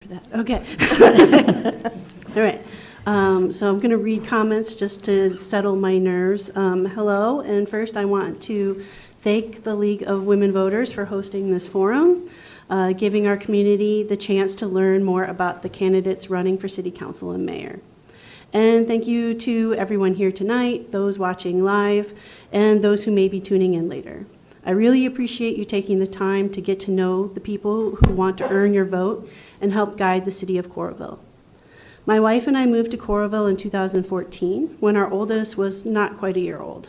for that. Okay. All right. So I'm going to read comments just to settle my nerves. Hello, and first I want to thank the League of Women Voters for hosting this forum, giving our community the chance to learn more about the candidates running for City Council and Mayor. And thank you to everyone here tonight, those watching live, and those who may be tuning in later. I really appreciate you taking the time to get to know the people who want to earn your vote and help guide the city of Coralville. My wife and I moved to Coralville in 2014 when our oldest was not quite a year old.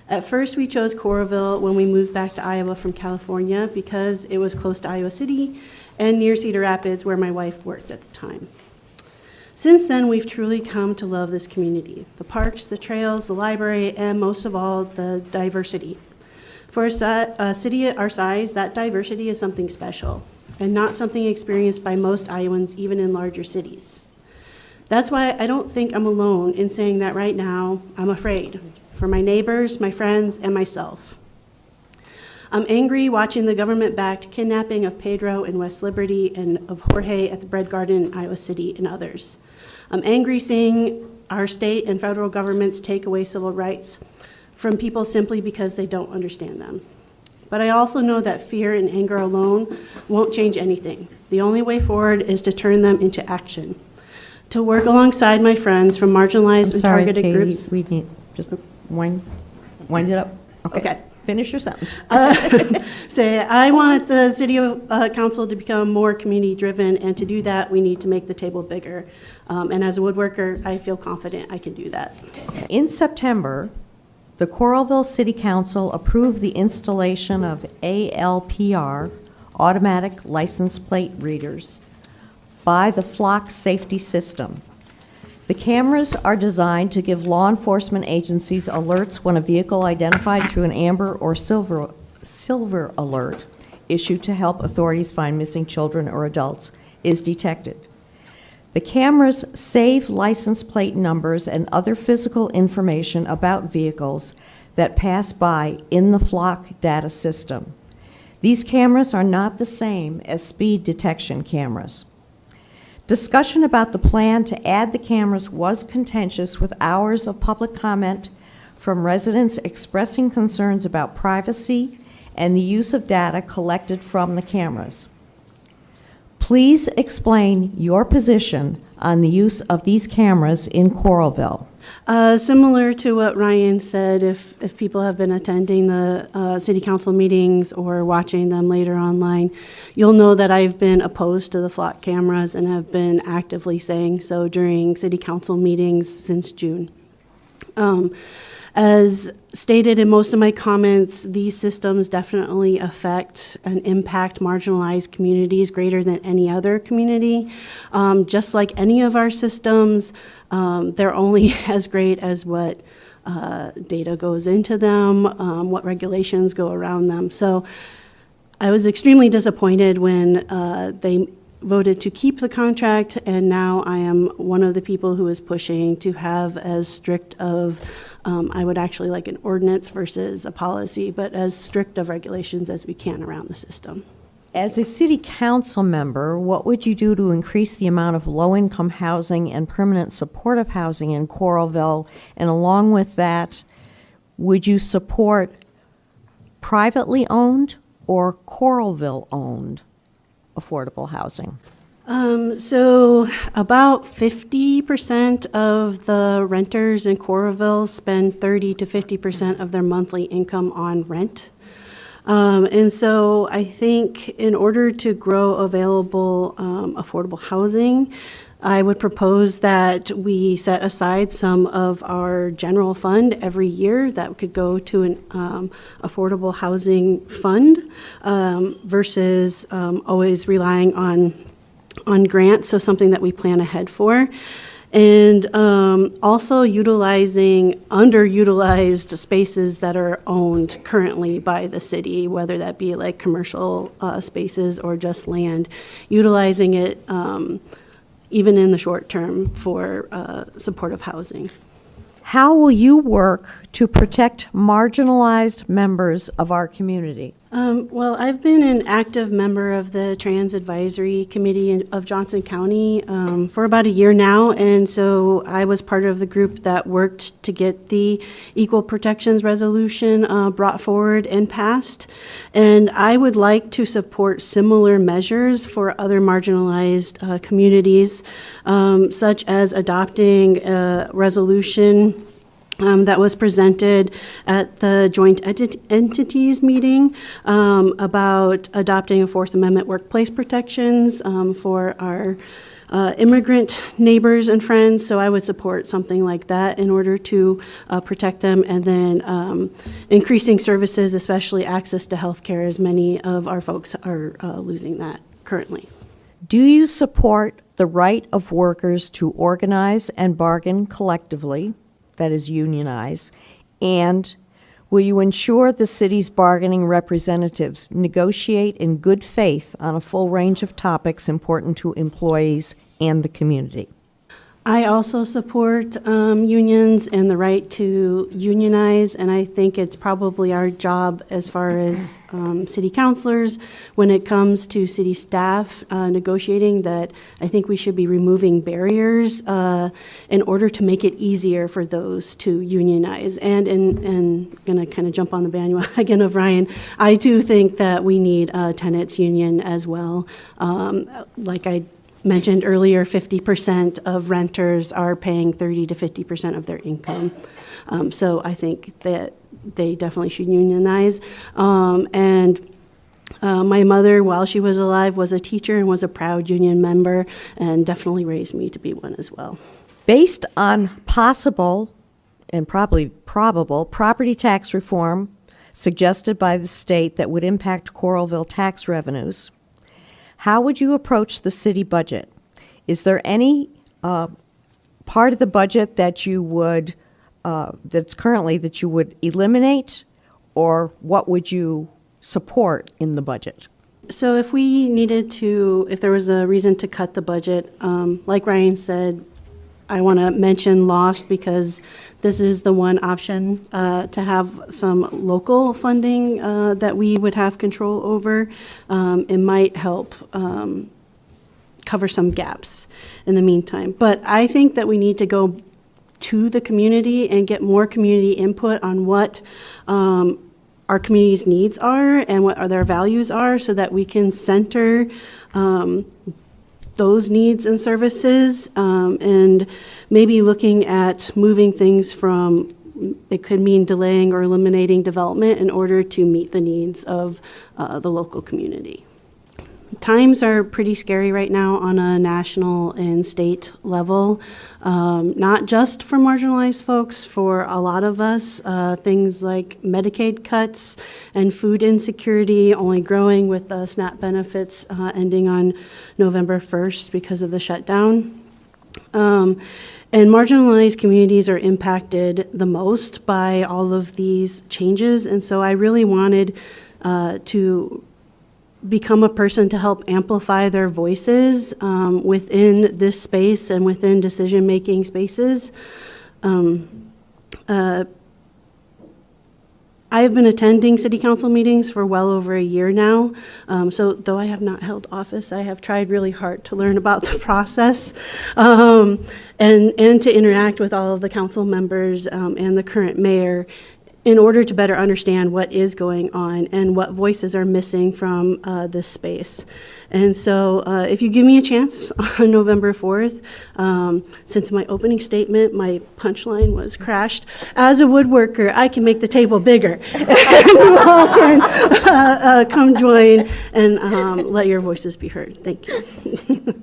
At first, we chose Coralville when we moved back to Iowa from California because it was close to Iowa City and near Cedar Rapids, where my wife worked at the time. Since then, we've truly come to love this community, the parks, the trails, the library, and most of all, the diversity. For a city our size, that diversity is something special and not something experienced by most Iowans, even in larger cities. That's why I don't think I'm alone in saying that right now I'm afraid for my neighbors, my friends, and myself. I'm angry watching the government-backed kidnapping of Pedro in West Liberty and of Jorge at the Bread Garden in Iowa City and others. I'm angry seeing our state and federal governments take away civil rights from people simply because they don't understand them. But I also know that fear and anger alone won't change anything. The only way forward is to turn them into action, to work alongside my friends from marginalized and targeted Katie, groups. we need just wind it up. Okay. Finish your sentence. Say, I want the city council to become more community driven, and to do that, we need to make the table bigger. And as a woodworker, I feel confident I can do that. In September, the Coralville City Council approved the installation of ALPR, automatic license plate readers, by the Flock Safety System. The cameras are designed to give law enforcement agencies alerts when a vehicle identified through an amber or silver alert issued to help authorities find missing children or adults is detected. The cameras save license plate numbers and other physical information about vehicles that pass by in the Flock data system. These cameras are not the same as speed detection cameras. Discussion about the plan to add the cameras was contentious, with hours of public comment from residents expressing concerns about privacy and the use of data collected from the cameras. Please explain your position on the use of these cameras in Coralville. Similar to what Ryan said, if people have been attending the city council meetings or watching them later online, you'll know that I've been opposed to the flock cameras and have been actively saying so during city council meetings since June. As stated in most of my comments, these systems definitely affect and impact marginalized communities greater than any other community. Just like any of our systems, they're only as great as what data goes into them, what regulations go around them. So I was extremely disappointed when they voted to keep the contract, and now I am one of the people who is pushing to have as strict of, I would actually like an ordinance versus a policy, but as strict of regulations as we can around the system. As a city council member, what would you do to increase the amount of low-income housing and permanent supportive housing in Coralville? And along with that, would you support privately owned or Coralville-owned affordable housing? So about 50% of the renters in Coralville spend 30 to 50% of their monthly income on rent. And so I think in order to grow available affordable housing, I would propose that we set aside some of our general fund every year that could go to an affordable housing fund versus always relying on grants, so something that we plan ahead for. And also utilizing underutilized spaces that are owned currently by the city, whether that be like commercial spaces or just land, utilizing it even in the short term for supportive housing. How will you work to protect marginalized members of our community? Well, I've been an active member of the Trans Advisory Committee of Johnson County for about a year now, and so I was part of the group that worked to get the Equal Protections Resolution brought forward and passed. And I would like to support similar measures for other marginalized communities, such as adopting a resolution that was presented at the joint entities meeting about adopting a Fourth Amendment workplace protections for our immigrant neighbors and friends. So I would support something like that in order to protect them, and then increasing services, especially access to health care, as many of our folks are losing that currently. Do you support the right of workers to organize and bargain collectively, that is unionize, and will you ensure the city's bargaining representatives negotiate in good faith on a full range of topics important to employees and the community? I also support unions and the right to unionize, and I think it's probably our job as far as city councilors when it comes to city staff negotiating, that I think we should be removing barriers in order to make it easier for those to unionize. And going to kind of jump on the bandwagon of Ryan, I do think that we need a tenants union as well. Like I mentioned earlier, 50% of renters are paying 30 to 50% of their income. So I think that they definitely should unionize. And my mother, while she was alive, was a teacher and was a proud union member, and definitely raised me to be one as well. Based on possible and probably probable property tax reform suggested by the state that would impact Coralville tax revenues, how would you approach the city budget? Is there any part of the budget that you would, that's currently that you would eliminate, or what would you support in the budget? So if we needed to, if there was a reason to cut the budget, like Ryan said, I want to mention Lost because this is the one option to have some local funding that we would have control over. It might help cover some gaps in the meantime. But I think that we need to go to the community and get more community input on what our community's needs are and what their values are, so that we can center those needs and services, and maybe looking at moving things from, it could mean delaying or eliminating development in order to meet the needs of the local community. Times are pretty scary right now on a national and state level, not just for marginalized folks, for a lot of us. Things like Medicaid cuts and food insecurity only growing with the SNAP benefits ending on November 1st because of the shutdown. And marginalized communities are impacted the most by all of these changes, and so I really wanted to become a person to help amplify their voices within this space and within decision-making spaces. I have been attending city council meetings for well over a year now. So though I have not held office, I have tried really hard to learn about the process and to interact with all of the council members and the current mayor in order to better understand what is going on and what voices are missing from this space. And so if you give me a chance on November 4th, since my opening statement, my punchline was crashed, as a woodworker, I can make the table bigger. And you all can come join and let your voices be heard. Thank you.